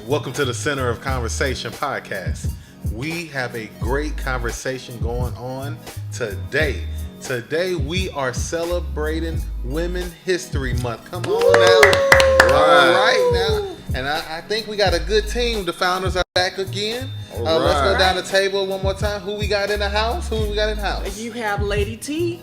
Welcome to the Center of Conversation podcast. We have a great conversation going on today. Today we are celebrating Women's History Month. Come on now. All right now. And I think we got a good team. The founders are back again. Let's go down the table one more time. Who we got in the house? You have Lady T.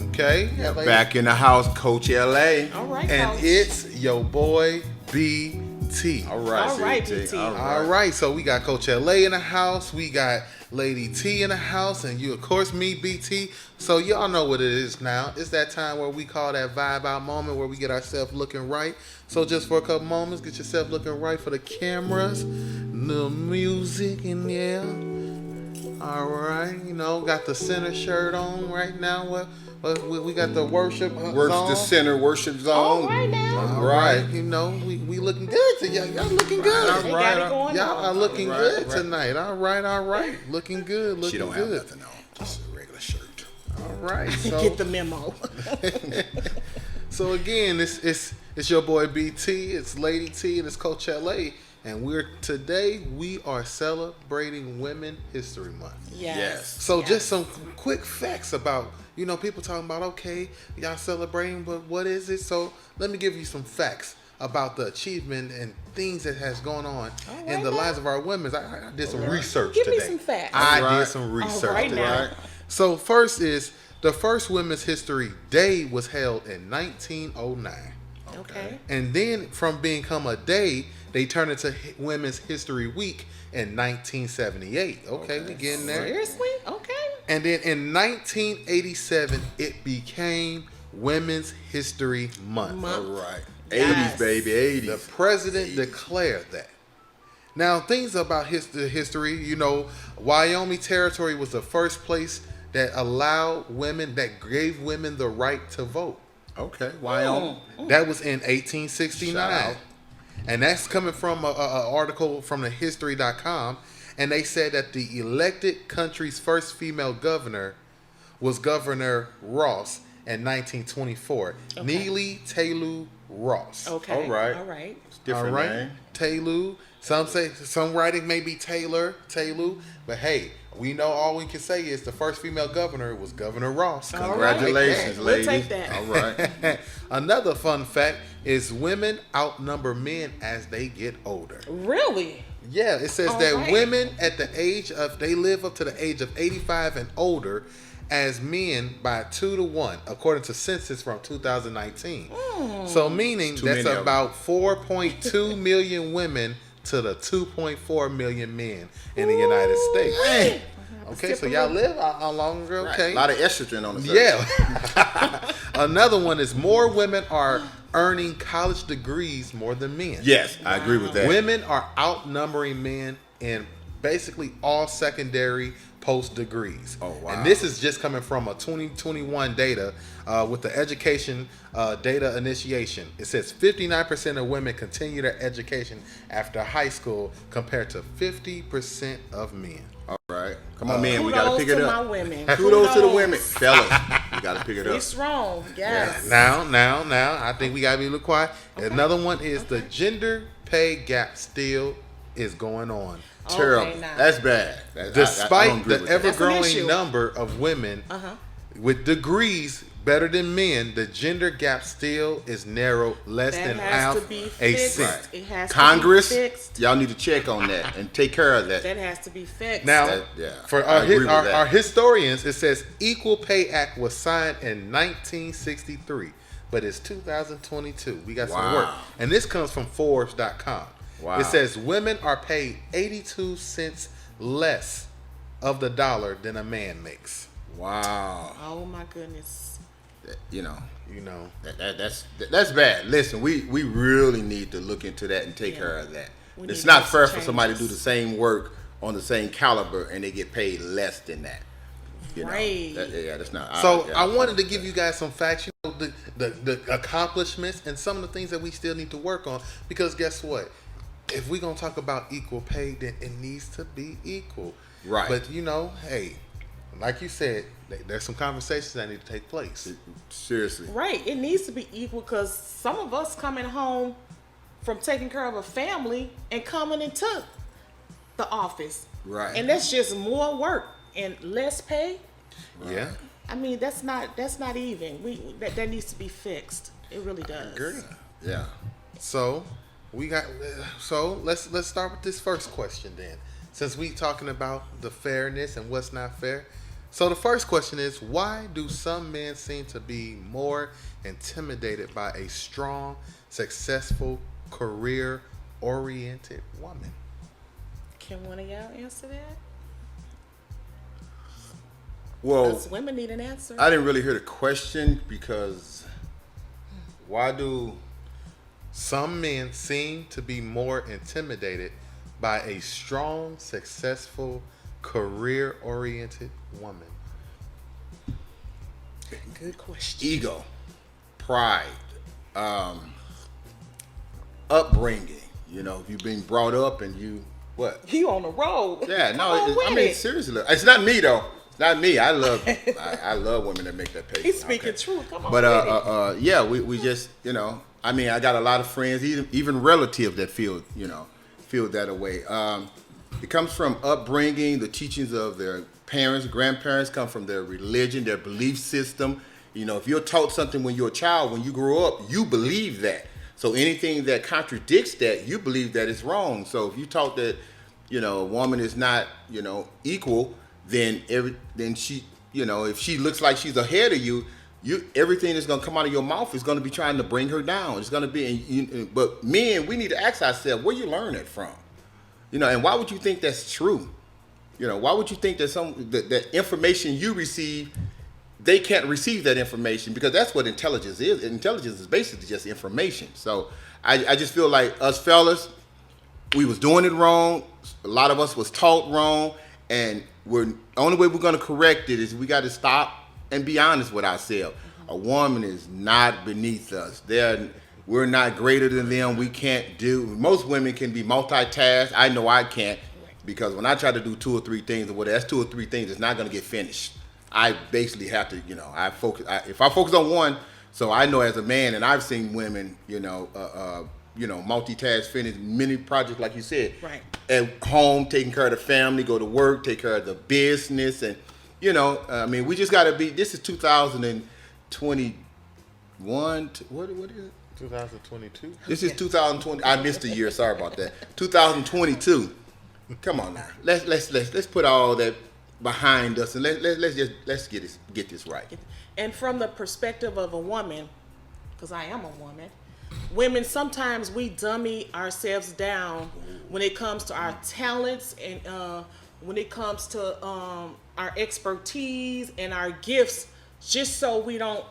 Okay. Back in the house, Coach LA. All right, And Coach. it's your boy BT. All right, BT. All right, so we got Coach LA in the house, we got Lady T in the house, and you, of course, me, BT. So y'all know what it is now. It's that time where we call that vibe out moment where we get ourselves looking right. So just for a couple moments, get yourself looking right for the cameras, the music, and yeah. All right, got the center shirt on right now. We got the worship zone. The center worship zone. All right now. All right, we looking good today. Y'all looking good. They got it going Y'all on. are looking good tonight. All right. Looking good. She don't good. have nothing on. Just a regular shirt. All right. So, Get the memo. so again, it's your boy BT, it's Lady T, and it's Coach LA. And today we are celebrating Women's History Month. Yes. So just some quick facts about, people talking about, okay, y'all celebrating, but what is it? So let me give you some facts about the achievement and things that has gone on in the lives of our women. I did some research Give today. me some facts. I did some research today. Now. So first is the first Women's History Day was held in 1909. Okay. And then from become a day, they turned into Women's History Week in 1978. Okay, we getting there. Seriously? Okay. And then in 1987, it became Women's History Month. All right. Yes. 80s, baby, 80s. The president declared that. Now, things about history, Wyoming Territory was the first place that allowed women, that gave women the right to vote. Okay, Wyoming. That was in 1869. Shout out. And that's coming from an article from the history.com. And they said that the elected country's first female governor was Governor Ross in 1924. Okay. Neely Taylor Ross. Okay. All right. All right. It's different, All right. man. Taylor. Some writing may be Taylor. But hey, we know all we can say is the first female governor was Governor Ross. All Congratulations, right. ladies. We'll take that. All right. Another fun fact is women outnumber men as they get older. Really? Yeah, it says All that right. women they live up to the age of 85 and older as men by 2 to 1, according to census from 2019. So meaning Too that's many of about 4.2 million women to the 2.4 million men in the United States. Hey. Okay, so y'all live a longer, okay. A lot of estrogen on the surface. Yeah. Another one is more women are earning college degrees more than men. Yes, I agree with that. Women are outnumbering men in basically all secondary post degrees. Oh, wow. And this is just coming from a 2021 data with the education data initiation. It says 59% of women continue their education after high school compared to 50% of men. All right. Come on, man. We got to pick it Kudos to up. my women. Kudos to the women. Fellas, we got to pick it up. Be strong. Yes. Now, I think we got to be a little quiet. Okay. Another one is the gender pay gap still is going on. Terrible. now. That's bad. Despite I don't agree the with that. ever-growing issue. number of women with degrees better than men, the gender gap still is narrow, less That than has half to be a fixed. cent. It has Congress, to be fixed. y'all need to check on that and take care of that. That has to be fixed. Now, for I agree with that. our historians, it says Equal Pay Act was signed in 1963, but it's 2022. We got some work. And this comes from Forbes.com. Wow. It says women are paid 82 cents less of the dollar than a man makes. Wow. Oh my goodness. That's bad. Listen, we really need to look into that and take care of that. We need It's to not make some fair for somebody to do changes. the same work on the same caliber and they get paid less than that. Right. That's not. So I wanted to give you guys some facts, the accomplishments and some of the things that we still need to work on. Because guess what? If we're going to talk about equal pay, then it needs to be equal. Right. But, hey, like you said, there's some conversations that need to take place. Seriously. Right. It needs to be equal because some of us coming home from taking care of a family and coming into the office. Right. And that's just more work and less pay. Yeah. I mean, that's not even. That needs to be fixed. It really does. Agree. Yeah. So let's start with this first question then. Since we talking about the fairness and what's not fair. So the first question is, why do some men seem to be more intimidated by a strong, successful, career-oriented woman? Can one of y'all answer that? Well, Us women need an answer. I didn't really hear the question because why do Some men seem to be more intimidated by a strong, successful, career-oriented woman. Good question. ego, pride, upbringing? You know, if you've been brought up and you what? You on the road. Yeah, Come no. on with I mean, it. seriously, it's not me though. It's not me. I love women that make that pay. He's speaking truth. Come on But with it. yeah, we just, you know, I mean, I got a lot of friends, even relatives that feel that way. It comes from upbringing, the teachings of their parents, grandparents, come from their religion, their belief system. You know, if you're taught something when you're a child, when you grow up, you believe that. So anything that contradicts that, you believe that it's wrong. So if you taught that, you know, a woman is not, you know, equal, then she, you know, if she looks like she's ahead of you, everything that's gonna come out of your mouth is gonna be trying to bring her down. It's gonna be, but men, we need to ask ourselves, where you learn that from? You know, and why would you think that's true? You know, why would you think that that information you receive, they can't receive that information? Because that's what intelligence is. Intelligence is basically just information. So I just feel like us fellas, we was doing it wrong. A lot of us was taught wrong, and the only way we're gonna correct it is we got to stop and be honest with ourselves. A woman is not beneath us. We're not greater than them. We can't do. Most women can be multitask. I know I can't, because when I try to do 2 or 3 things, or whatever, that's 2 or 3 things that's not going to get finished. I basically have to, you know, if I focus on one, so I know as a man, and I've seen women, multitask, finish many projects, like you said, Right. At home, taking care of the family, go to work, take care of the business, and you know, I mean, we just got to be. This is 2021. What is it? 2022. This is 2020. I missed a year. Sorry about that. 2022. Come on now. Let's put all that behind us, and let's get this right. And from the perspective of a woman, because I am a woman, women, sometimes we dummy ourselves down when it comes to our talents and when it comes to our expertise and our gifts, just so we don't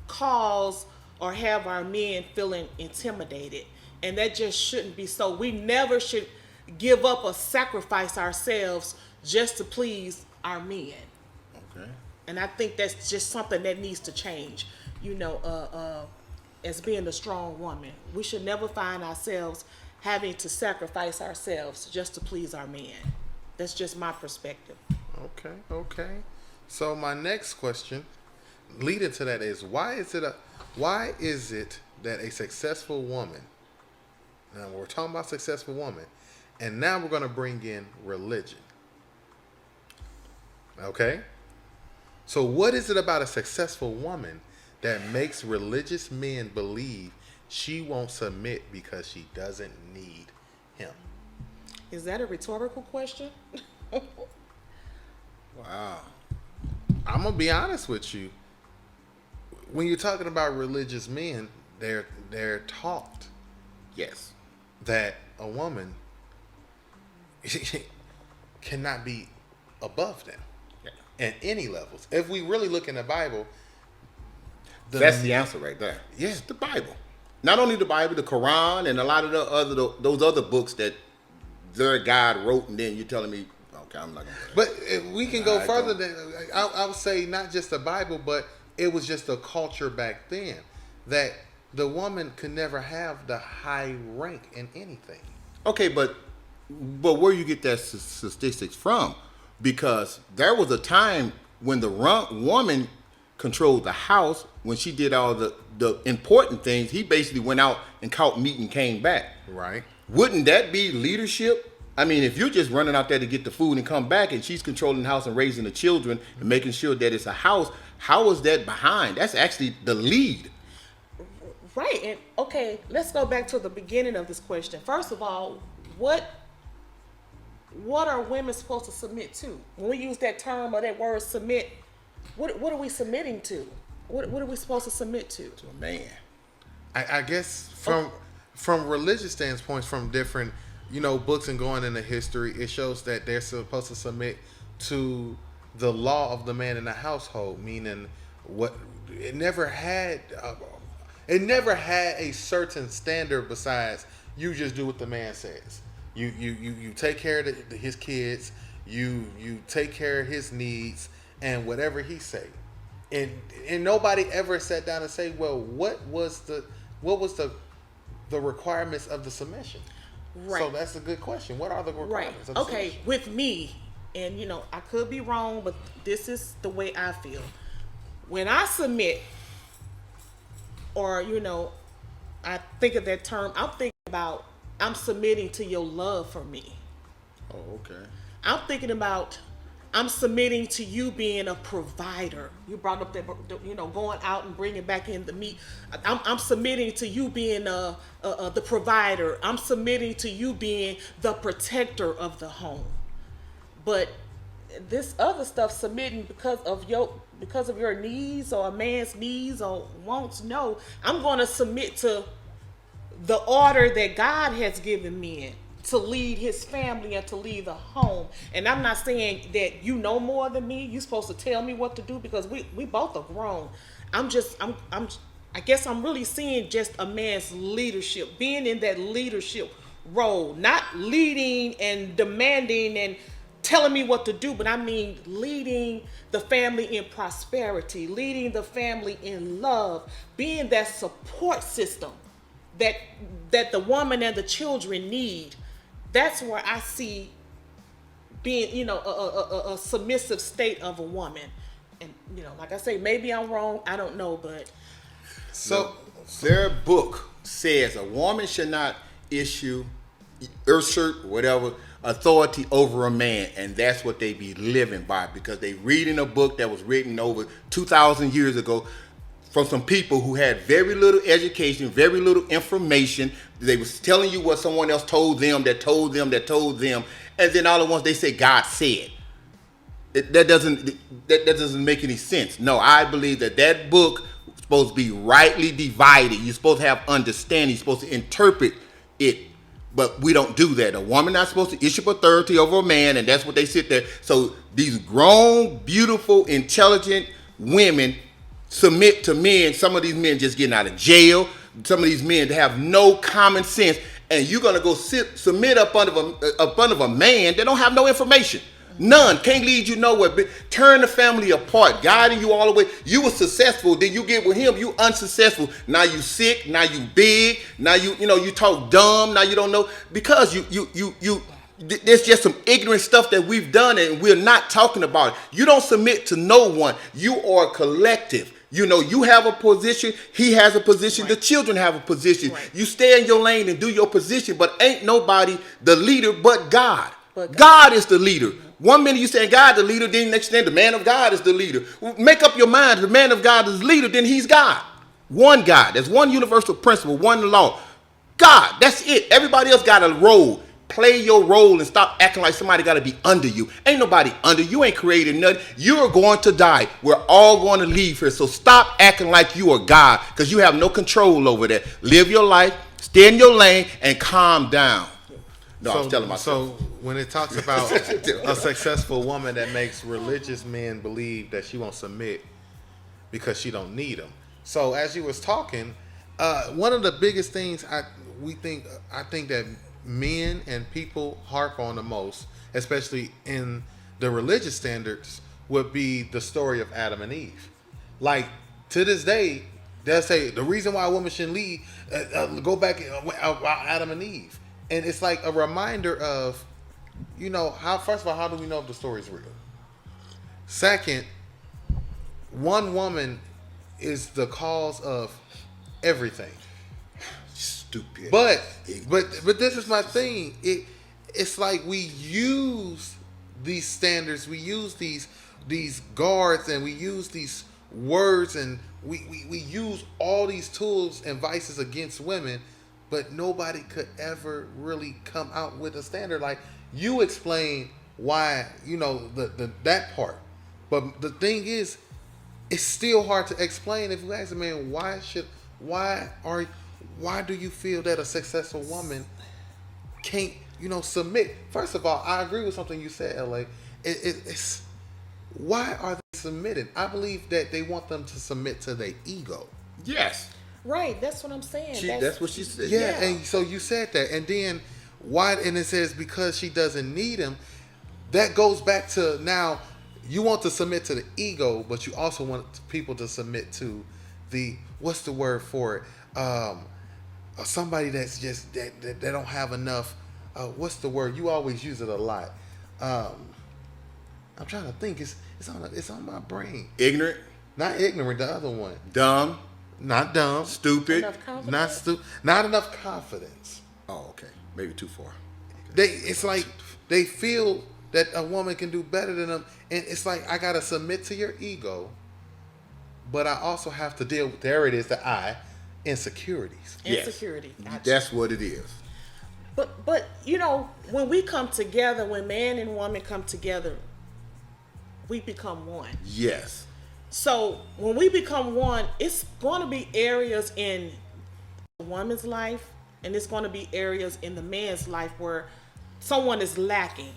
cause or have our men feeling intimidated. And that just shouldn't be so. We never should give up or sacrifice ourselves just to please our men. Okay. And I think that's just something that needs to change. You know, as being a strong woman, we should never find ourselves having to sacrifice ourselves just to please our man. That's just my perspective. Okay. So my next question, leading to that, is why is it that a successful woman? Now we're talking about successful woman, and now we're going to bring in religion. Okay. So what is it about a successful woman that makes religious men believe she won't submit because she doesn't need him? Is that a rhetorical question? Wow. I'm gonna be honest with you. When you're talking about religious men, they're taught Yes. that a woman cannot be above them at any levels. If we really look in the Bible, That's the answer right there. Yeah. It's the Bible. Not only the Bible, the Quran, and a lot of those other books that their God wrote, and then you're telling me, okay, I'm not gonna. But if we can go I further don't. than I would say, not just the Bible, but it was just a culture back then that the woman could never have the high rank in anything. Okay, but where you get that statistics from? Because there was a time when the woman controlled the house when she did all the important things, he basically went out and caught meat and came back. Right. Wouldn't that be leadership? I mean, if you're just running out there to get the food and come back, and she's controlling the house and raising the children and making sure that it's a house, how is that behind? That's actually the lead. Right. And okay, let's go back to the beginning of this question. First of all, what are women supposed to submit to? When we use that term or that word submit, what are we submitting to? What are we supposed to submit to? To a man. I guess from religious standpoints, from different books and going into history, it shows that they're supposed to submit to the law of the man in the household, meaning what it never had a certain standard besides you just do what the man says. You take care of his kids, you take care of his needs and whatever he say. And nobody ever sat down and say, well, what was the requirements of the submission? Right. So that's a good question. What are the requirements of the submission? With me, and I could be wrong, but this is the way I feel. When I submit, or I think of that term, I'm thinking about I'm submitting to your love for me. Oh, okay. I'm thinking about I'm submitting to you being a provider. You brought up that going out and bringing back in the meat. I'm submitting to you being the provider. I'm submitting to you being the protector of the home. But this other stuff, submitting because of your needs or a man's needs or wants, no. I'm going to submit to the order that God has given me to lead his family and to lead the home. And I'm not saying that you know more than me. You're supposed to tell me what to do, because we both are grown. I guess I'm really seeing just a man's leadership, being in that leadership role, not leading and demanding and telling me what to do, but I mean leading the family in prosperity, leading the family in love, being that support system that the woman and the children need. That's where I see being, a submissive state of a woman. And, like I say, maybe I'm wrong. I don't know, but. So their book says a woman should not usurp whatever authority over a man, and that's what they be living by, because they reading a book that was written over 2,000 years ago from some people who had very little education, very little information. They was telling you what someone else told them, that told them, and then all at once they say God said. That doesn't make any sense. No, I believe that book is supposed to be rightly divided. You're supposed to have understanding. You're supposed to interpret it. But we don't do that. A woman not supposed to issue authority over a man, and that's what they sit there. So these grown, beautiful, intelligent women submit to men. Some of these men just getting out of jail. Some of these men have no common sense, and you're gonna go submit up under a man that don't have no information. None. Can't lead you nowhere. Turn the family apart, guiding you all the way. You were successful, then you get with him, you unsuccessful. Now you sick, now you big, now you talk dumb, now you don't know. Because there's just some ignorant stuff that we've done and we're not talking about it. You don't submit to no one. You are a collective. You have a position, he has a position, right. The children have a position. Right. You stay in your lane and do your position, but ain't nobody the leader but God. God is the leader. One minute you saying God the leader, then next thing the man of God is the leader. Make up your mind. If the man of God is the leader, then he's God. One God. There's one universal principle, one law. God, that's it. Everybody else got a role. Play your role and stop acting like somebody got to be under you. Ain't nobody under you. You ain't created nothing. You are going to die. We're all going to leave here. So stop acting like you are God, because you have no control over that. Live your life, stay in your lane, and calm down. No, I was telling myself. So when it talks about a successful woman that makes religious men believe that she won't submit because she don't need them. So as you was talking, one of the biggest things I think that men and people harp on the most, especially in the religious standards, would be the story of Adam and Eve. Like, to this day, they'll say the reason why a woman shouldn't lead, go back about Adam and Eve. And it's like a reminder of, first of all, how do we know if the story is real? Second, one woman is the cause of everything. Stupid. But this is my thing. It's like we use these standards, we use these guards, and we use these words, and we use all these tools and vices against women, but nobody could ever really come out with a standard. Like you explain why, the that part. But the thing is, it's still hard to explain if you ask a man why do you feel that a successful woman can't, submit? First of all, I agree with something you said, LA. It's why are they submitting? I believe that they want them to submit to their ego. Yes. Right, that's what I'm saying. That's what she said. Yeah, and so you said that, and then why? And it says because she doesn't need him. That goes back to now. You want to submit to the ego, but you also want people to submit to the, what's the word for it? Somebody that's just that they don't have enough. What's the word? You always use it a lot. I'm trying to think. It's on my brain. Ignorant. Not ignorant. The other one. Dumb. Not dumb. Stupid. Enough confidence? Not stupid. Not enough confidence. Oh, okay. Maybe too far. It's like they feel that a woman can do better than them, and it's like I gotta submit to your ego, but I also have to deal with, there it is, the I, insecurities. Insecurity. Yes. Gotcha. That's what it is. But when we come together, when man and woman come together, we become one. Yes. So when we become one, it's going to be areas in the woman's life, and it's going to be areas in the man's life where someone is lacking.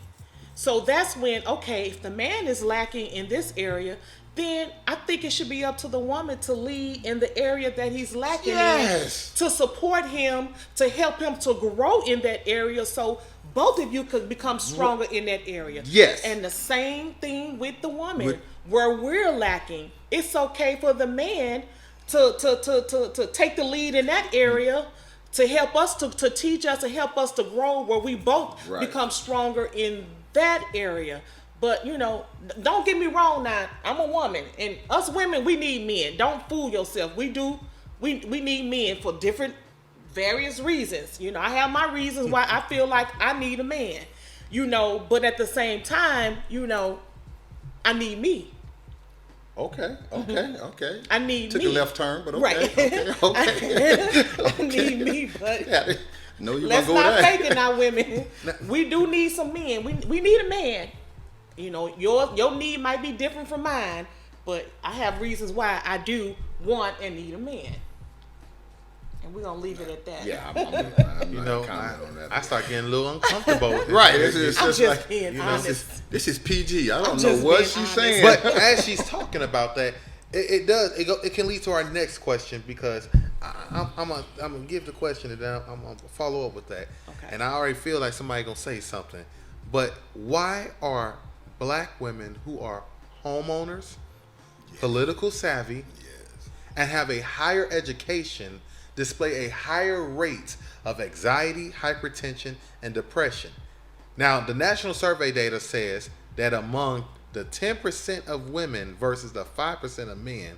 So that's when, okay, if the man is lacking in this area, then I think it should be up to the woman to lead in the area that he's lacking in, to support him, to help him to grow in that area, so both of you could become stronger in that area. Yes. And the same thing with the woman. Where we're lacking, it's okay for the man to take the lead in that area, to help us to teach us, to help us to grow, where we both become stronger in that area. But don't get me wrong. Now I'm a woman, and us women, we need men. Don't fool yourself. We do. We need men for different, various reasons. I have my reasons why I feel like I need a man. But at the same time, I need me. Okay. I need Took me. a left turn, but okay. Right. Okay. I need me, but Yeah, no, you let's gonna go not there. fake it now, women. We do need some men. We need a man. Your need might be different from mine, but I have reasons why I do want and need a man. And we're gonna leave it at that. Yeah, I'm not commenting on that. I start getting a little uncomfortable. Right. It's I'm just just like, being honest. this is PG. I don't I'm know just what being she's honest. saying. But as she's talking about that, it can lead to our next question, because I'm gonna give the question and then I'm gonna follow up with that. Okay. And I already feel like somebody gonna say something. But why are black women who are homeowners, political savvy, and have a higher education display a higher rate of anxiety, hypertension, and depression? Now, the national survey data says that among the 10% of women versus the 5% of men,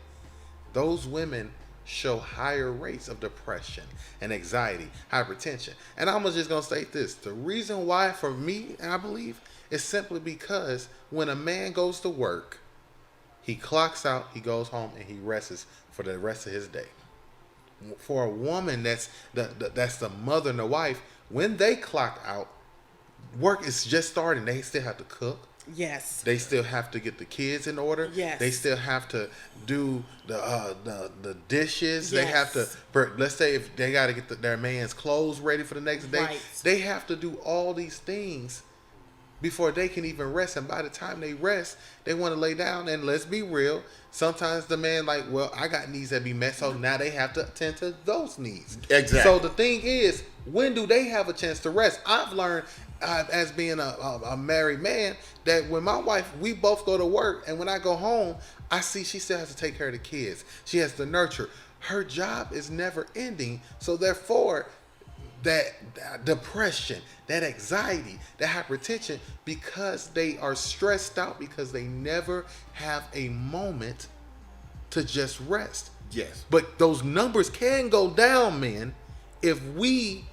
those women show higher rates of depression and anxiety, hypertension. And I'm just going to state this. The reason why, for me, I believe, is simply because when a man goes to work, he clocks out, he goes home, and he rests for the rest of his day. For a woman that's the mother and the wife, when they clock out, work is just starting. They still have to cook. Yes. They still have to get the kids in order. Yes. They still have to do the dishes. They have Yes. to, let's say if they got to get their man's clothes ready for the next day. Right. They have to do all these things before they can even rest. And by the time they rest, they want to lay down. And let's be real, sometimes the man I got needs that be met, so now they have to attend to those needs. Exactly. So the thing is, when do they have a chance to rest? I've learned as being a married man that when my wife, we both go to work, and when I go home, I see she still has to take care of the kids. She has to nurture. Her job is never ending, so therefore that depression, that anxiety, that hypertension, because they are stressed out, because they never have a moment to just rest. Yes. But those numbers can go down, man, if we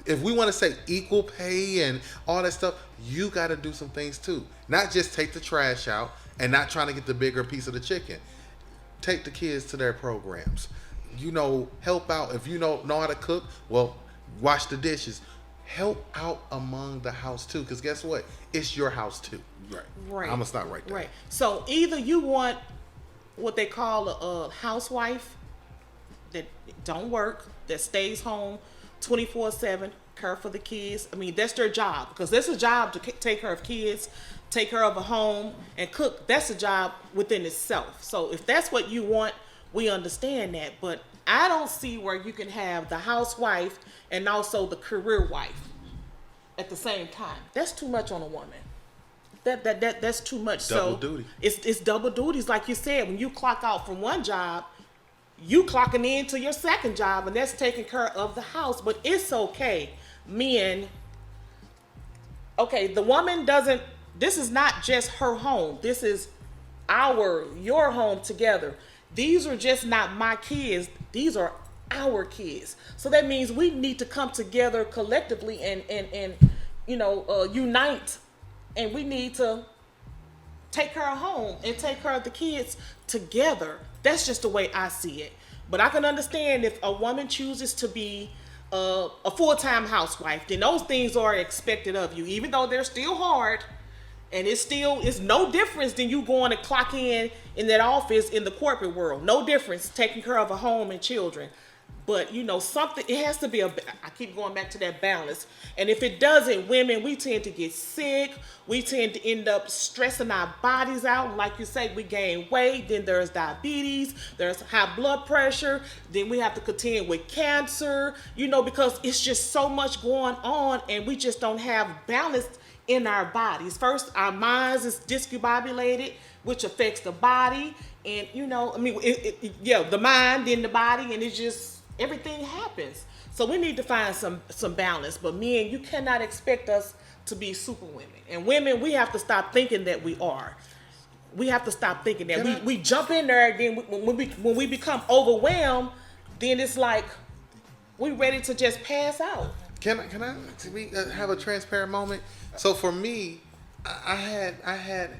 want to say equal pay and all that stuff. You got to do some things too. Not just take the trash out and not trying to get the bigger piece of the chicken. Take the kids to their programs. Help out. If you know how to cook, well, wash the dishes. Help out among the house too, because guess what? It's your house too. Right. I'm gonna stop right there. Right. So either you want what they call a housewife that don't work, that stays home 24/7, care for the kids. I mean, that's their job, because that's a job to take care of kids, take care of a home, and cook. That's a job within itself. So if that's what you want, we understand that. But I don't see where you can have the housewife and also the career wife at the same time. That's too much on a woman. That's too much. Double duty. It's double duties, like you said. When you clock out from one job, you clocking in to your second job, and that's taking care of the house. But it's okay, men. Okay, the woman doesn't. This is not just her home. This is your home together. These are just not my kids. These are our kids. So that means we need to come together collectively and unite, and we need to take care of home and take care of the kids together. That's just the way I see it. But I can understand if a woman chooses to be a full-time housewife, then those things are expected of you, even though they're still hard. And it's no difference than you going to clock in that office in the corporate world. No difference taking care of a home and children. But something, it has to be I keep going back to that balance. And if it doesn't, women, we tend to get sick. We tend to end up stressing our bodies out. And like you say, we gain weight. Then there's diabetes. There's high blood pressure. Then we have to contend with cancer, because it's just so much going on, and we just don't have balance in our bodies. First, our minds is discombobulated, which affects the body. And, the mind, then the body, and it's just, everything happens. So we need to find some balance. But men, you cannot expect us to be super women. And women, we have to stop thinking that we are. We have to stop thinking that we jump in there. Then when we become overwhelmed, then it's like we ready to just pass out. Can I have a transparent moment? So for me, I had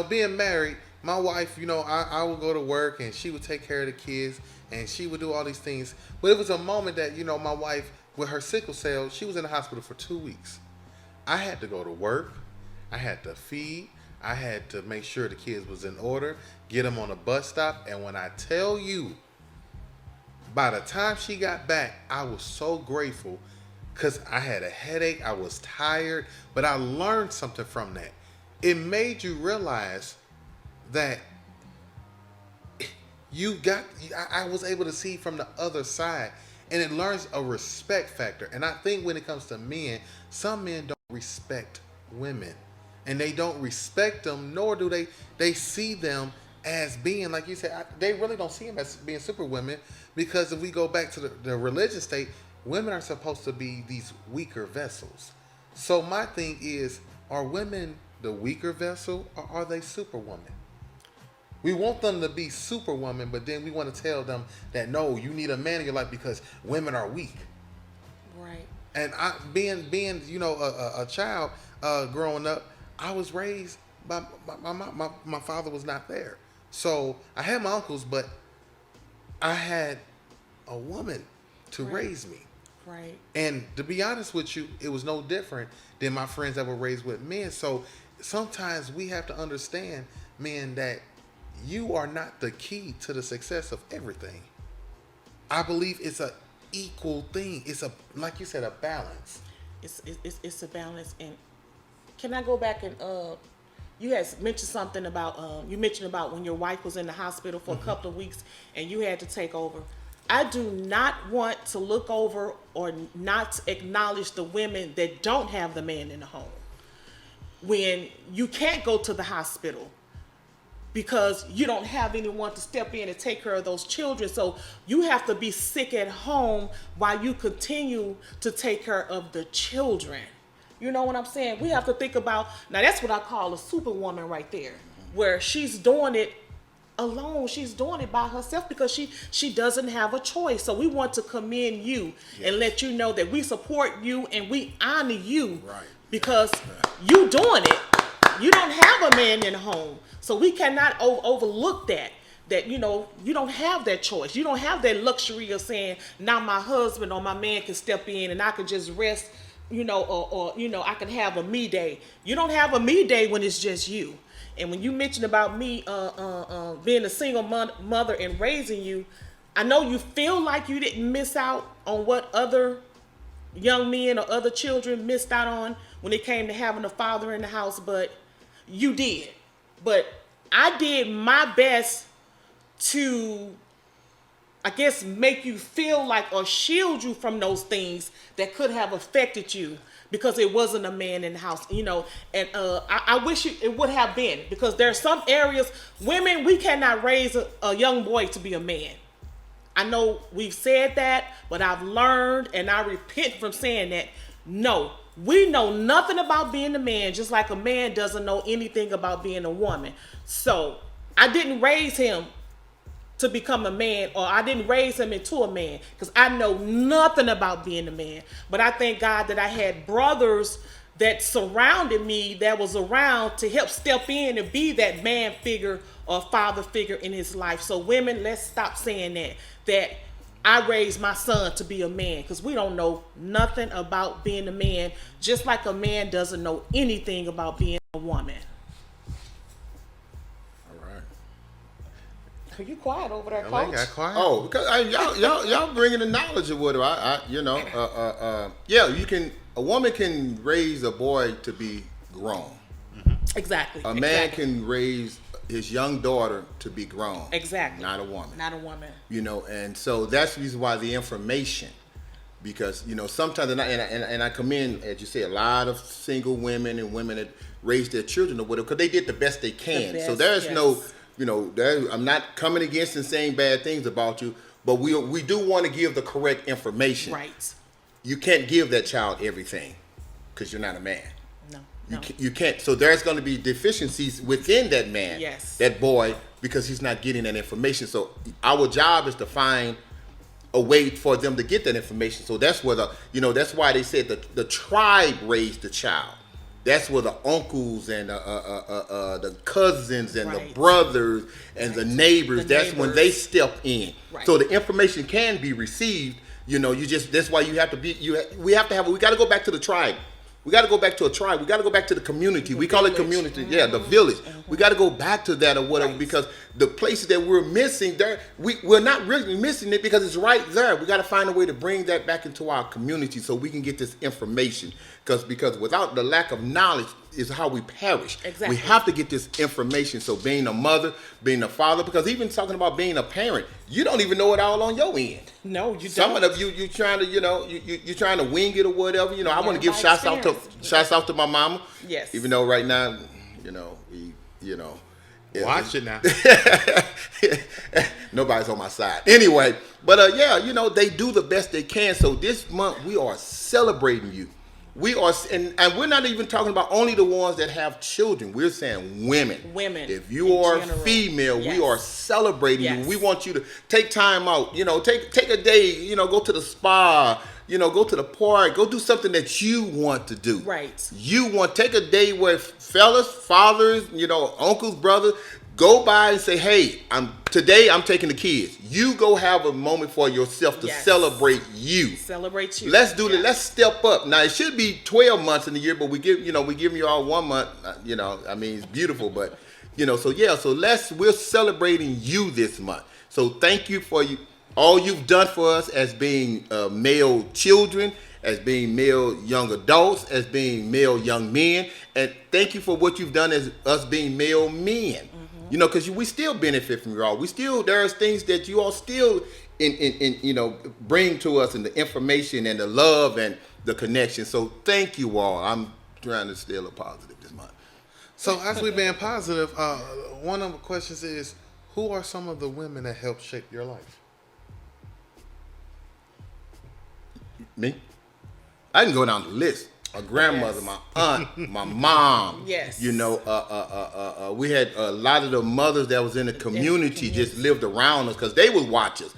being married, my wife, I would go to work and she would take care of the kids and she would do all these things. But it was a moment that, my wife, with her sickle cell, she was in the hospital for 2 weeks. I had to go to work. I had to feed. I had to make sure the kids was in order, get them on a bus stop. And when I tell you, by the time she got back, I was so grateful, because I had a headache. I was tired. But I learned something from that. It made you realize that I was able to see from the other side. And it learns a respect factor. And I think when it comes to men, some men don't respect women. And they don't respect them, nor do they see them as being, like you said, they really don't see them as being super women. Because if we go back to the religious state, women are supposed to be these weaker vessels. So my thing is, are women the weaker vessel, or are they superwoman? We want them to be superwoman, but then we want to tell them that, no, you need a man in your life because women are weak. Right. And being a child growing up, I was raised by my father was not there. So I had my uncles, but I had a woman to raise me. Right. And to be honest with you, it was no different than my friends that were raised with men. So sometimes we have to understand, men, that you are not the key to the success of everything. I believe it's a equal thing. It's like you said, a balance. It's a balance. And can I go back and you had mentioned something about when your wife was in the hospital for a couple of weeks and you had to take over. I do not want to look over or not acknowledge the women that don't have the man in the home. When you can't go to the hospital because you don't have anyone to step in and take care of those children. So you have to be sick at home while you continue to take care of the children. You know what I'm saying? We have to think about, now that's what I call a superwoman right there, where she's doing it alone. She's doing it by herself because she doesn't have a choice. So we want to commend you and let you know that we support you and we honor you because you doing it. You don't have a man in the home, so we cannot overlook that. That you don't have that choice. You don't have that luxury of saying now my husband or my man can step in and I can just rest. Or I can have a me day. You don't have a me day when it's just you. And when you mentioned about me being a single mother and raising you, I know you feel like you didn't miss out on what other young men or other children missed out on when it came to having a father in the house, but you did. But I did my best to, I guess, make you feel like or shield you from those things that could have affected you because it wasn't a man in the house, and I wish it would have been, because there are some areas, women, we cannot raise a young boy to be a man. I know we've said that, but I've learned and I repent from saying that. No, we know nothing about being a man, just like a man doesn't know anything about being a woman. So I didn't raise him to become a man, or I didn't raise him into a man, because I know nothing about being a man. But I thank God that I had brothers that surrounded me, that was around to help step in and be that man figure or father figure in his life. So women, let's stop saying that I raised my son to be a man, because we don't know nothing about being a man, just like a man doesn't know anything about being a woman. Are you quiet over there, Coach? Got quiet. Oh, because y'all bringing the knowledge of what you can. A woman can raise a boy to be grown. Exactly. A man can raise his young daughter to be grown. Exactly. Not a woman. Not a woman. And so that's the reason why the information, because sometimes and I commend, as you say, a lot of single women and women that raise their children or whatever, because they did the best they can. So there's no. I'm not coming against and saying bad things about you, but we do want to give the correct information. Right. You can't give that child everything because you're not a man. No. You can't. So there's going to be deficiencies within that man, that boy, because he's not getting that information. So our job is to find a way for them to get that information. So that's where that's why they said the tribe raised the child. That's where the uncles and the cousins and the brothers and the neighbors. When they step in. Right. So the information can be received. That's why you have to be. We got to go back to the tribe. We got to go back to a tribe. We got to go back to the community. We call it community. Mm-hmm. Yeah, the village. Mm-hmm. We got to go back to that or whatever, because the places that we're missing, we're not really missing it because it's right there. We got to find a way to bring that back into our community so we can get this information. Because without the lack of knowledge is how we perish. Exactly. We have to get this information. So being a mother, being a father, because even talking about being a parent, you don't even know it all on your end. No, you don't. Some of you trying to, you're trying to wing it or whatever. I want to give shouts out to my mama. Yes. Even though right now, watch it now. Nobody's on my side. Anyway, but they do the best they can. So this month we are celebrating you. We are, and we're not even talking about only the ones that have children. We're saying women. Women. If you are female, we are celebrating you. We want you to take time out. Take a day. Go to the spa. Go to the park. Go do something that you want to do. Right. Take a day where fellas, fathers, uncles, brothers, go by and say, hey, today I'm taking the kids. You go have a moment for yourself to celebrate you. Celebrate you. Let's do that. Let's step up. Now it should be 12 months in the year, but we giving you all 1 month. It's beautiful, but so we're celebrating you this month. So thank you for all you've done for us as being male children, as being male young adults, as being male young men, and thank you for what you've done as us being male men. Because we still benefit from you all. There's things that you all still bring to us, and the information and the love and the connection. So thank you all. I'm trying to stay a little positive this month. So as we're being positive, one of the questions is, who are some of the women that helped shape your life? Me? I can go down the list. a grandmother, Yes. my aunt, my mom. Yes. You know, we had a lot of the mothers that was in the community just lived around us because they would watch us.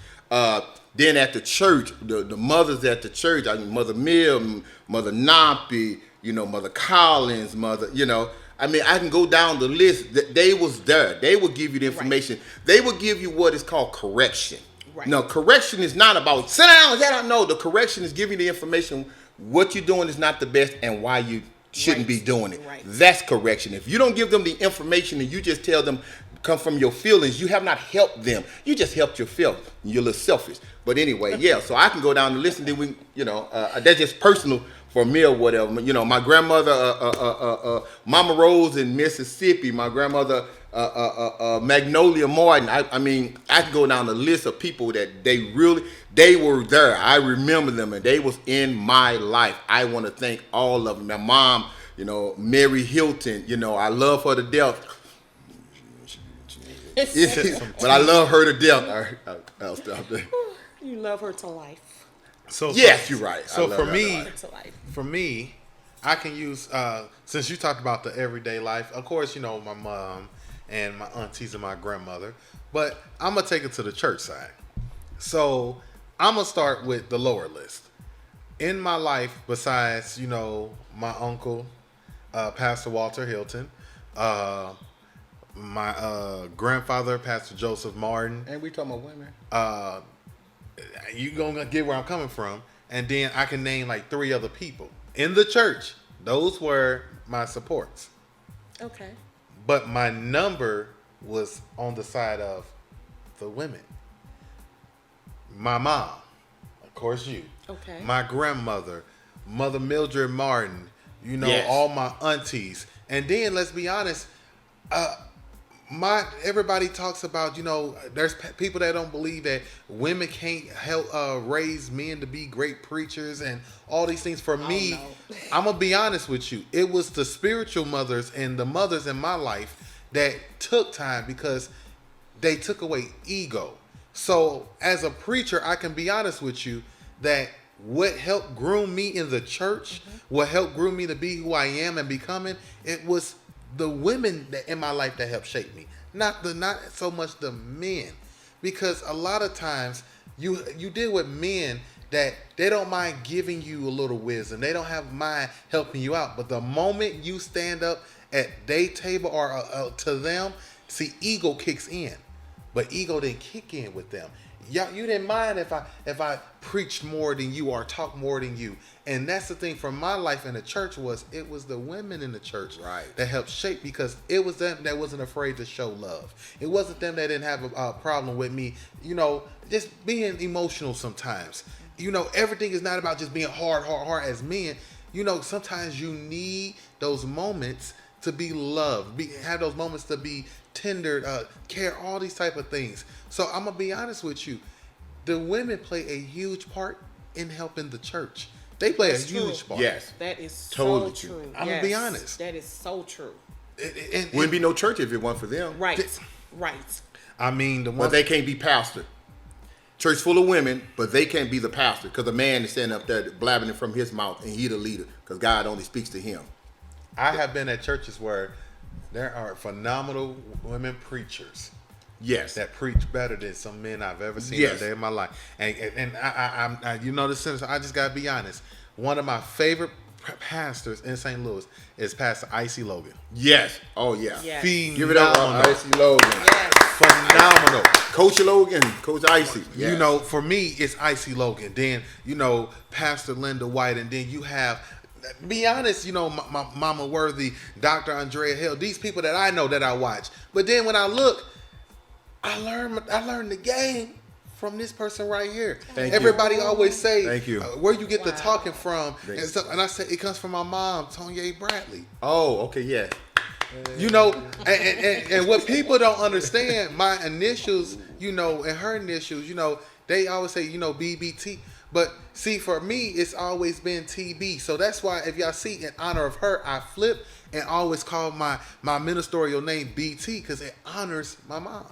Then at the church, the mothers at the church, I mean, Mother Mill, Mother Nampi, you know, Mother Collins, Mother, you know. I mean, I can go down the list. They was there. They would give you the information. Right. They would give you what is called correction. Right. No, correction is not about sit down, sit down. No, the correction is giving you the information. What you're doing is not the best, and why you shouldn't be doing it. Right. That's correction. If you don't give them the information and you just tell them come from your feelings, you have not helped them. You just helped your feelings. You're a little selfish. But anyway, yeah. So I can go down the list, and then we, you know, that's just personal for me or whatever. You know, my grandmother, Mama Rose in Mississippi. My grandmother, Magnolia Martin. I mean, I can go down the list of people that they were there. I remember them, and they was in my life. I want to thank all of them. My mom, you know, Mary Hilton. You know, I love her to death. But I love her to death. I'll stop there. You love her to life. So yes, you're right. So for me, I can use since you talked about the everyday life. Of course, you know my mom and my aunties and my grandmother, but I'm gonna take it to the church side. So I'm gonna start with the lower list in my life. Besides, you know, my uncle, Pastor Walter Hilton, my grandfather, Pastor Joseph Martin, and we talking about women. You gonna get where I'm coming from, and then I can name like 3 other people in the church. Those were my supports. Okay. But my number was on the side of the women. My mom, of course, you. Okay. My grandmother, Mother Mildred Martin. You know, yes. All my aunties, and then let's be honest. Everybody talks about, you know, there's people that don't believe that women can't help raise men to be great preachers and all these things. For me, I'm gonna be honest with you. It was the spiritual mothers and the mothers in my life that took time because they took away ego. So as a preacher, I can be honest with you that what helped groom me in the church, what helped groom me to be who I am and becoming, it was the women that in my life that helped shape me, not so much the men, because a lot of times you deal with men that they don't mind giving you a little wisdom, they don't have mind helping you out, but the moment you stand up at their table or to them, see, ego kicks in, but ego didn't kick in with them. You didn't mind if I preached more than you or talked more than you. And that's the thing from my life in the church it was the women in the church that helped shape, because it was them that wasn't afraid to show love. It wasn't them that didn't have a problem with me, you know, just being emotional sometimes. You know, everything is not about just being hard as men. You know, sometimes you need those moments to be loved, have those moments to be tender, care, all these type of things. So I'm gonna be honest with you, the women play a huge part in helping the church. They play a huge part. Yes, that is totally so true. I'm gonna be honest. That is so true. Wouldn't be no church if it weren't for them. Right. I mean, but they can't be pastor. Church full of women, but they can't be the pastor because the man is standing up there blabbing it from his mouth, and he the leader because God only speaks to him. I have been at churches where there are phenomenal women preachers. Yes, that preach better than some men I've ever seen in a day of my life. And I you know the sentence. I just gotta be honest. One of my favorite pastors in St. Louis is Pastor Icy Logan. Yes. Oh yeah. Yes. Give it up, Icy Logan. Yes. Phenomenal. Coach Logan, Coach Icy. Yes. You know, for me, it's Icy Logan. Then you know Pastor Linda White, and then you have. Be honest, you know, my Mama Worthy, Dr. Andrea Hill, these people that I know that I watch. But then when I look, I learned the game from this person right here. Everybody always say, "Thank you." Where you get the talking from? And I say it comes from my mom, Tonya Bradley. Oh, okay, yeah. You know, and what people don't understand, my initials, you know, and her initials, you know, they always say, you know, BBT. But see, for me, it's always been TB. So that's why if y'all see in honor of her, I flip and always call my ministerial name BT because it honors my mom.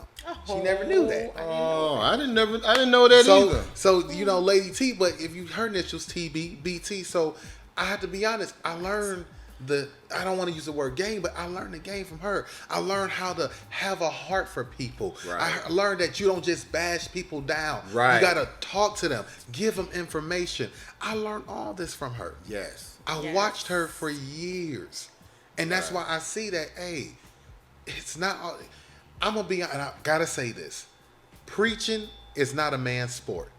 She never knew that. Oh, I didn't know that either. So you know, Lady T, but if you her initials TB, BT. So I have to be honest. I learned I don't want to use the word game, but I learned the game from her. I learned how to have a heart for people. Right. I learned that you don't just bash people down. Right. You got to talk to them, give them information. I learned all this from her. Yes. I watched her for years. And that's why I see that, hey, it's not all, I'm going to be, and I got to say this. Preaching is not a man's sport.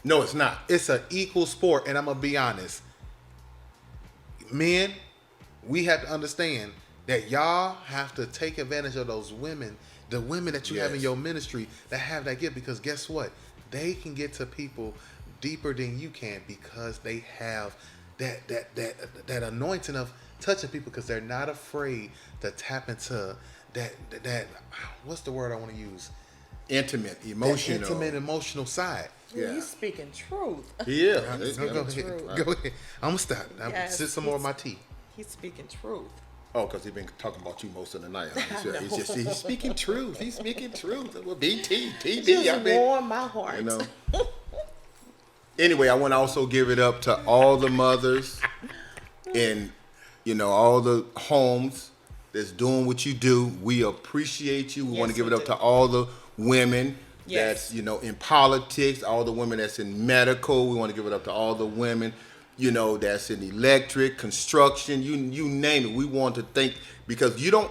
No, it's not. It's an equal sport, and I'm going to be honest. Men, we have to understand that y'all have to take advantage of those women, the women that you have in your ministry that have that gift, because guess what? They can get to people deeper than you can because they have that anointing of touching people, because they're not afraid to tap into that what's the word I want to use? Intimate, emotional. That intimate, emotional side. Yeah. He's speaking truth. Yeah. Go ahead. Go ahead. I'm gonna stop. I'm gonna sip some more of my tea. He's speaking truth. Oh, because he's been talking about you most of the night. I He's speaking truth. He's speaking truth. Well, BT, TB. Just warm my heart. You know. Anyway, I want to also give it up to all the mothers and, all the homes that's doing what you do. We appreciate you. We want to give it up to all the women that's, in politics, all the women that's in medical. We want to give it up to all the women, that's in electric, construction, you name it. We want to thank, because you are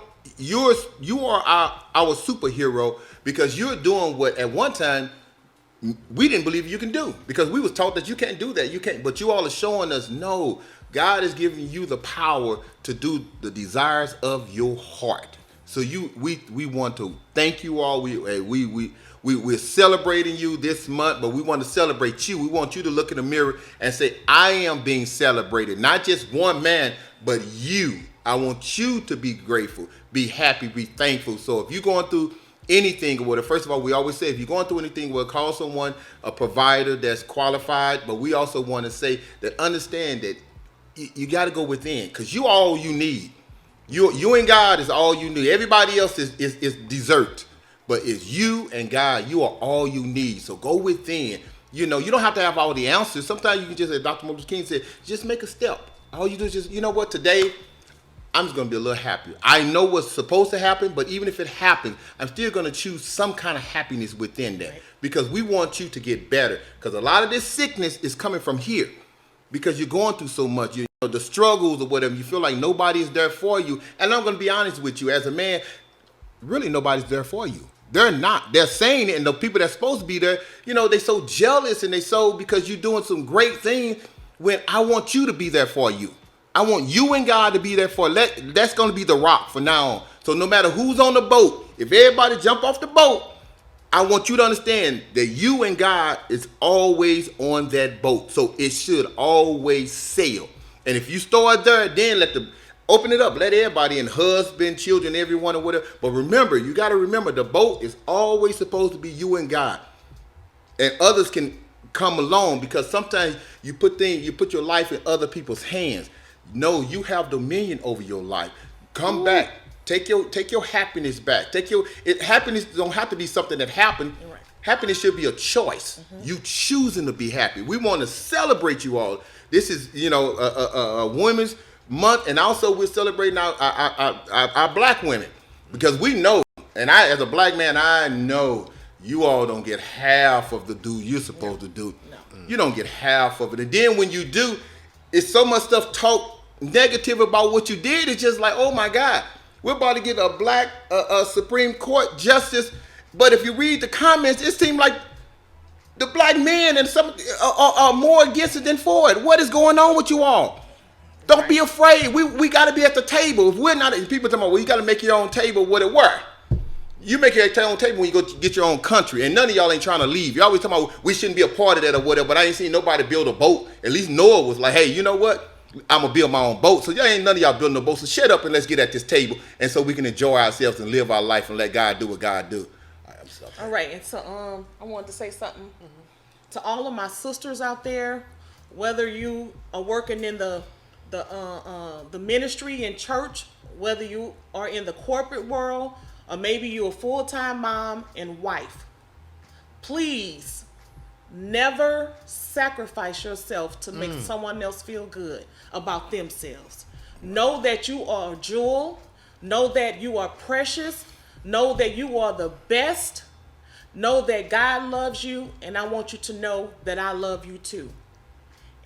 our superhero, because you're doing what at one time we didn't believe you can do, because we was taught that you can't do that. You can't, but you all are showing us, no, God is giving you the power to do the desires of your heart. So we want to thank you all. We're celebrating you this month, but we want to celebrate you. We want you to look in the mirror and say, I am being celebrated. Not just one man, but you. I want you to be grateful, be happy, be thankful. So if you're going through anything or whatever, first of all, we always say, if you're going through anything, we'll call someone, a provider that's qualified. But we also want to say that understand that you got to go within, because you all you need. You and God is all you need. Everybody else is dessert. But it's you and God. You are all you need. So go within. You don't have to have all the answers. Sometimes you can just, as Dr. Martin Luther King said, just make a step. All you do is just, what, today, I'm just going to be a little happier. I know what's supposed to happen, but even if it happens, I'm still going to choose some kind of happiness within that. Because we want you to get better. Because a lot of this sickness is coming from here. Because you're going through so much. The struggles or whatever. You feel like nobody is there for you. And I'm going to be honest with you. As a man, really nobody's there for you. They're not. They're saying it, and the people that's supposed to be there, they so jealous, and they so, because you're doing some great things, when I want you to be there for you. I want you and God to be there for. That's going to be the rock from now on. So no matter who's on the boat, if everybody jump off the boat, I want you to understand that you and God is always on that boat. So it should always sail. And if you start there, then open it up. Let everybody in, husband, children, everyone, or whatever. But remember, you got to remember, the boat is always supposed to be you and God. And others can come along, because sometimes you put your life in other people's hands. No, you have dominion over your life. Come back. Take your happiness back. Happiness don't have to be something that happened. Right. Happiness should be a choice. Mm-hmm. You choosing to be happy. We want to celebrate you all. This is, a women's month, and also we're celebrating our black women, because we know, and I, as a black man, I know you all don't get half of the do you're supposed to do. No. You don't get half of it. And then when you do, it's so much stuff talk negative about what you did. It's just like, oh my God, we're about to get a black Supreme Court justice. But if you read the comments, it seems like the black men and some are more against it than for it. What is going on with you all? Don't be afraid. We got to be at the table. If we're not, people talking about, well, you got to make your own table. What it were? You make your own table when you go get your own country. And none of y'all ain't trying to leave. You always talking about we shouldn't be a part of that or whatever. But I ain't seen nobody build a boat. At least Noah was like, hey, you know what? I'm going to build my own boat. So y'all ain't none of y'all building a boat. So shut up and let's get at this table. And so we can enjoy ourselves and live our life and let God do what God do. All right. And so I wanted to say something to all of my sisters out there, whether you are working in the ministry in church, whether you are in the corporate world, or maybe you're a full-time mom and wife. Please Never sacrifice yourself to make someone else feel good about themselves. Know that you are a jewel. Know that you are precious. Know that you are the best. Know that God loves you, and I want you to know that I love you too.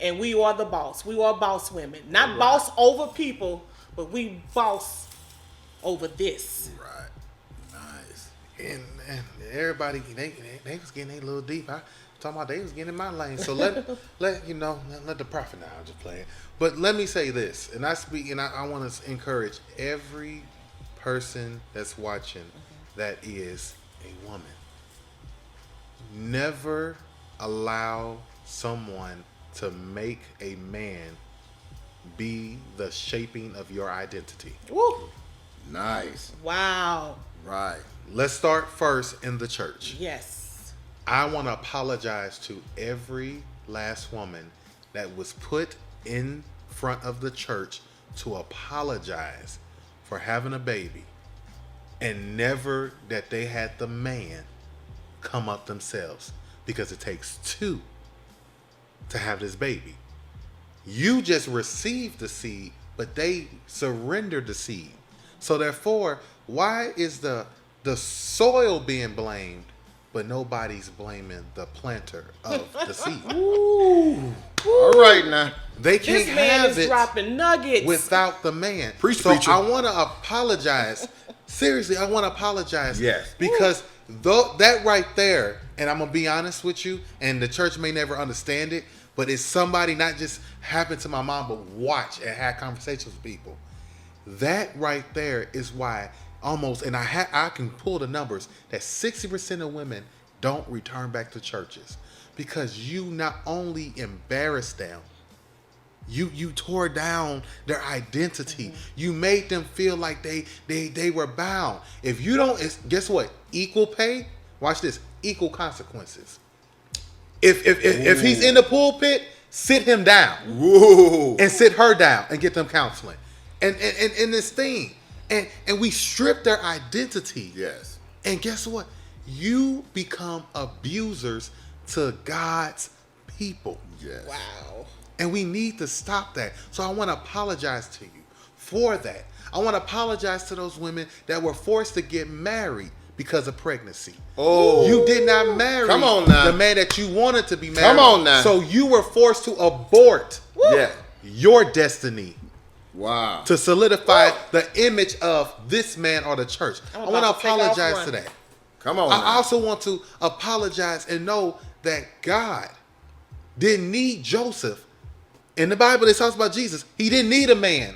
And we are the boss. We are boss women. Not boss over people, but we boss over this. Right. Nice. And everybody, they was getting a little deep. I talking about they was getting in my lane. So let the prophet now just play it. But let me say this, and I want to encourage every person that's watching that is a woman. Never allow someone to make a man be the shaping of your identity. Woo! Nice. Wow. Right. Let's start first in the church. Yes. I want to apologize to every last woman that was put in front of the church to apologize for having a baby, and never that they had the man come up themselves, because it takes two to have this baby. You just received the seed, but they surrendered the seed. So therefore, why is the soil being blamed, but nobody's blaming the planter of the seed? Ooh. All right now. They can't This man have is it dropping nuggets. without the man. Preach, so preacher. I want to apologize. Seriously, I want to apologize. Yes. Because that right there, and I'm going to be honest with you, and the church may never understand it, but it's somebody not just happened to my mom, but watch and had conversations with people. That right there is why almost, and I can pull the numbers, that 60% of women don't return back to churches. Because you not only embarrassed them, you tore down their identity. You made them feel like they were bound. If you don't, guess what? Equal pay. Watch this. Equal consequences. If he's in the pulpit, sit him down. Whoa. And sit her down and get them counseling. And this thing. And we strip their identity. Yes. And guess what? You become abusers to God's people. Yes. Wow. And we need to stop that. So I want to apologize to you for that. I want to apologize to those women that were forced to get married because of pregnancy. Oh. You did not marry Come on now. the man that you wanted to be married. Come on now. So you were forced to abort Yeah. your destiny Wow. to solidify the image of this man or the church. I I'm want to about to take off apologize to running. that. Come on I now. also want to apologize and know that God didn't need Joseph. In the Bible, it talks about Jesus. He didn't need a man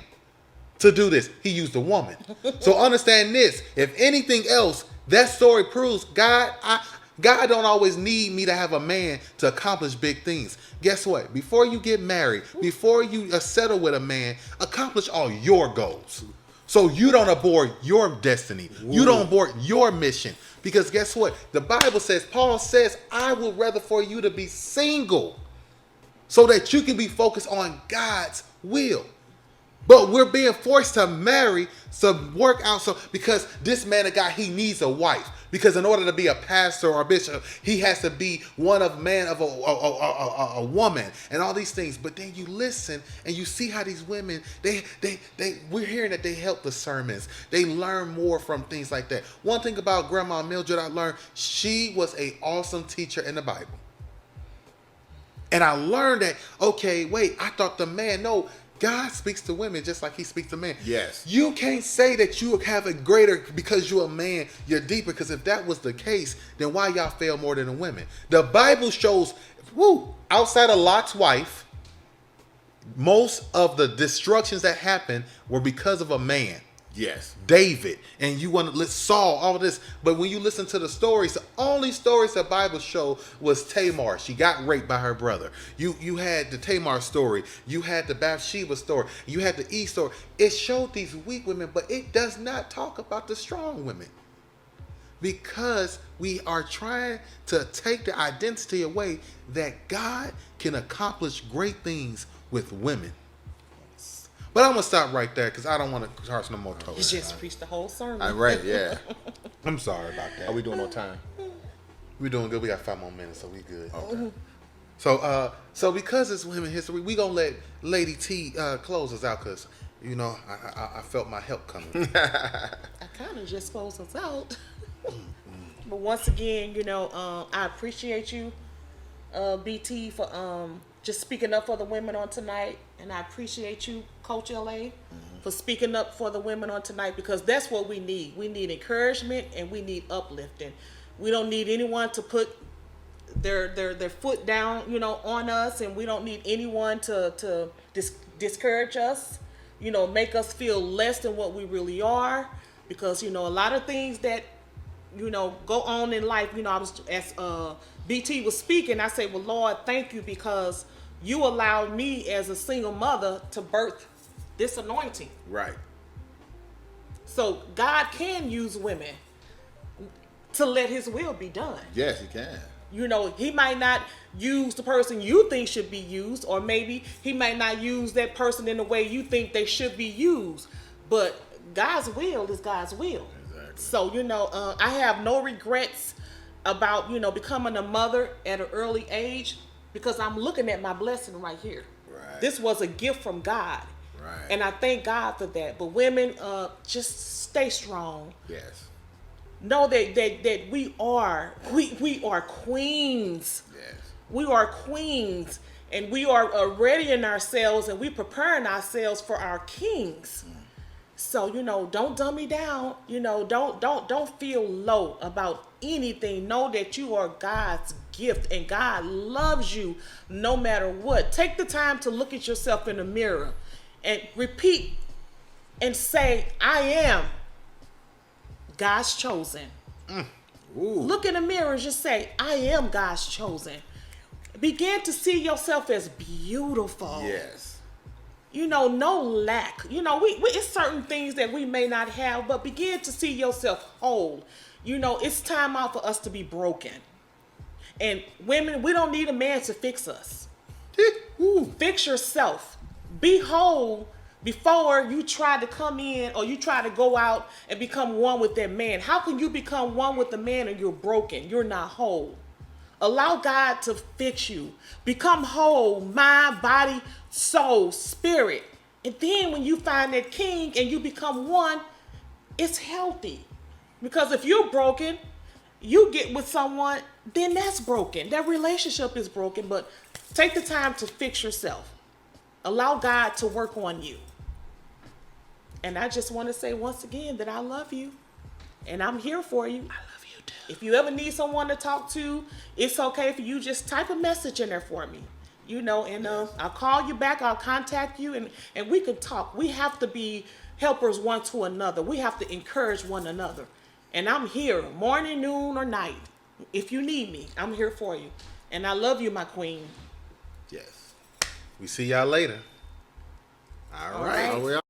to do this. He used a woman. So understand this. If anything else, that story proves God don't always need me to have a man to accomplish big things. Guess what? Before you get married, before you settle with a man, accomplish all your goals. So you don't abort your destiny. You don't abort your mission. Because guess what? The Bible says, Paul says, I would rather for you to be single so that you can be focused on God's will. But we're being forced to marry, to work out, so because this man of God, he needs a wife. Because in order to be a pastor or a bishop, he has to be one of a woman and all these things. But then you listen and you see how these women, we're hearing that they help the sermons. They learn more from things like that. One thing about Grandma Mildred I learned, she was an awesome teacher in the Bible. And I learned that, okay, wait, I thought the man, no, God speaks to women just like he speaks to men. Yes. You can't say that you have a greater, because you're a man, you're deeper, because if that was the case, then why y'all fail more than the women? The Bible shows, outside of Lot's wife, most of the destructions that happened were because of a man. Yes. David, and you want to list Saul, all of this. But when you listen to the stories, the only stories the Bible show was Tamar. She got raped by her brother. You had the Tamar story. You had the Bathsheba story. You had the Eve story. It showed these weak women, but it does not talk about the strong women. Because we are trying to take the identity away that God can accomplish great things with women. But I'm going to stop right there because I don't want to charge no more You toes. just preached the whole sermon. All right. Yeah. I'm sorry about that. How we doing on time? We're doing good. We got 5 more minutes, so we good. Okay. So because it's Women History, we gonna let Lady T close us out because you know I felt my help coming. I kind of just closed us out. But once again, you know, I appreciate you, BT, for just speaking up for the women on tonight, and I appreciate you, Coach LA, for speaking up for the women on tonight, because that's what we need. We need encouragement and we need uplifting. We don't need anyone to put their foot down, you know, on us, and we don't need anyone to discourage us, you know, make us feel less than what we really are, because, you know, a lot of things that, you know, go on in life, you know, I was, as BT was speaking, I said, well, Lord, thank you, because you allowed me as a single mother to birth this anointing. Right. So God can use women to let his will be done. Yes, he can. You know, he might not use the person you think should be used, or maybe he might not use that person in the way you think they should be used. But God's will is God's will. Exactly. So, you know, I have no regrets about, you know, becoming a mother at an early age, because I'm looking at my blessing right here. Right. This was a gift from God. Right. And I thank God for that. But women, just stay strong. Yes. Know that we are queens. Yes. We are queens, and we are readying ourselves, and we preparing ourselves for our kings. So, you know, don't dummy down. You know, don't feel low about anything. Know that you are God's gift, and God loves you no matter what. Take the time to look at yourself in the mirror and repeat and say, I am God's chosen. Ooh. Look in the mirror and just say, I am God's chosen. Begin to see yourself as beautiful. Yes. You know, no lack. You know, we it's certain things that we may not have, but begin to see yourself whole. You know, it's time out for us to be broken. And women, we don't need a man to fix us. Fix yourself. Be whole before you try to come in, or you try to go out and become one with that man. How can you become one with the man and you're broken? You're not whole. Allow God to fix you. Become whole, mind, body, soul, spirit. And then when you find that king and you become one, it's healthy. Because if you're broken, you get with someone, then that's broken. That relationship is broken. But take the time to fix yourself. Allow God to work on you. And I just want to say once again that I love you. And I'm here for you. I love you too. If you ever need someone to talk to, it's okay for you just type a message in there for me. You know, and I'll call you back. I'll contact you, and we can talk. We have to be helpers one to another. We have to encourage one another. And I'm here morning, noon, or night. If you need me, I'm here for you. And I love you, my queen. Yes. We see y'all later. All All right. right. Well,